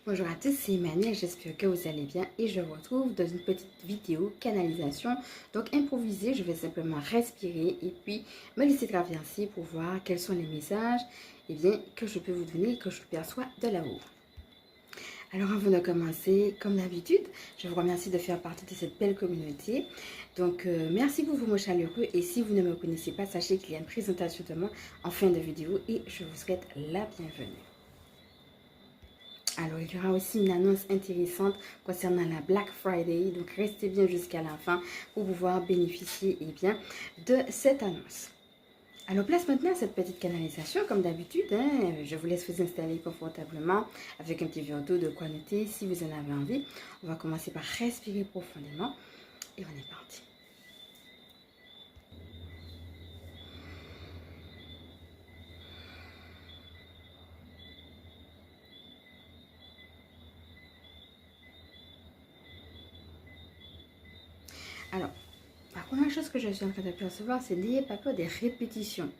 Bonjour à tous, c'est Emmanuel, j'espère que vous allez bien et je vous retrouve dans une petite vidéo canalisation. Donc improvisée, je vais simplement respirer et puis me laisser traverser pour voir quels sont les messages que je peux vous donner, que je perçois de là-haut. Alors avant de commencer, comme d'habitude, je vous remercie de faire partie de cette belle communauté. Donc merci pour vos mots chaleureux et si vous ne me connaissez pas, sachez qu'il y a une présentation de moi en fin de vidéo et je vous souhaite la bienvenue. Alors, il y aura aussi une annonce intéressante concernant la Black Friday. Donc, restez bien jusqu'à la fin pour pouvoir bénéficier de cette annonce. Alors, place maintenant cette petite canalisation. Comme d'habitude, je vous laisse vous installer confortablement avec un petit verre d'eau de quoi noter si vous en avez envie. On va commencer par respirer profondément et on est parti. Alors, la première chose que je suis en train de percevoir, c'est n'ayez pas peur des répétitions.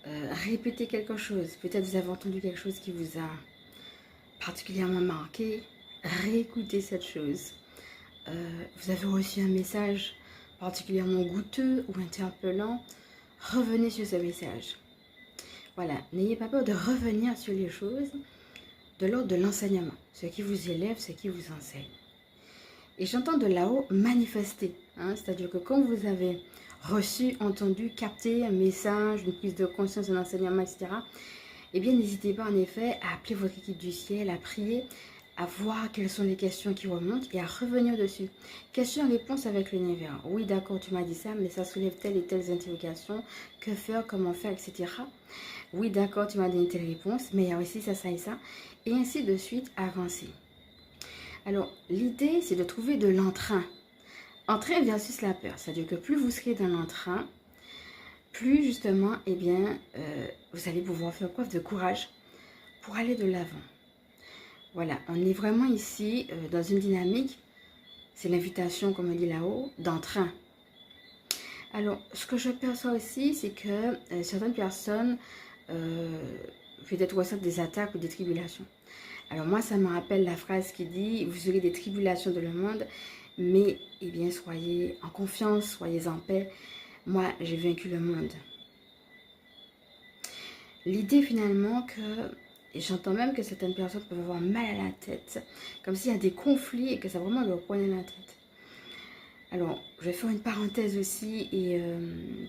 Répétez quelque chose. Peut-être vous avez entendu quelque chose qui vous a particulièrement marqué. Réécoutez cette chose. Vous avez reçu un message particulièrement goûteux ou interpellant. Revenez sur ce message. Voilà, n'ayez pas peur de revenir sur les choses de l'ordre de l'enseignement. Ce qui vous élève, ce qui vous enseigne. Et j'entends de là-haut manifester. C'est-à-dire que quand vous avez reçu, entendu, capté un message, une prise de conscience, un enseignement, etc., eh bien, n'hésitez pas en effet à appeler votre équipe du ciel, à prier, à voir quelles sont les questions qui remontent et à revenir dessus. Question-réponse avec l'univers. Oui, d'accord, tu m'as dit ça, mais ça soulève telles et telles interrogations. Que faire, comment faire, etc. Oui, d'accord, tu m'as donné telle réponse, mais il y a aussi ça, ça et ça. Et ainsi de suite, avancer. Alors, l'idée, c'est de trouver de l'entrain. Entrain versus la peur. C'est-à-dire que plus vous serez dans l'entrain, plus justement, vous allez pouvoir faire preuve de courage pour aller de l'avant. Voilà, on est vraiment ici dans une dynamique, c'est l'invitation, comme on dit là-haut, d'entrain. Alors, ce que je perçois aussi, c'est que certaines personnes peut-être ressentent des attaques ou des tribulations. Alors moi, ça me rappelle la phrase qui dit « Vous aurez des tribulations dans le monde, mais soyez en confiance, soyez en paix. Moi, j'ai vaincu le monde. » L'idée finalement que, et j'entends même que certaines personnes peuvent avoir mal à la tête, comme s'il y a des conflits et que ça vraiment leur prenait la tête. Alors, je vais faire une parenthèse aussi et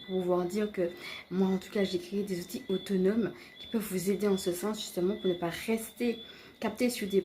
pour pouvoir dire que moi, en tout cas, j'ai créé des outils autonomes qui peuvent vous aider en ce sens, justement, pour ne pas rester capté sur des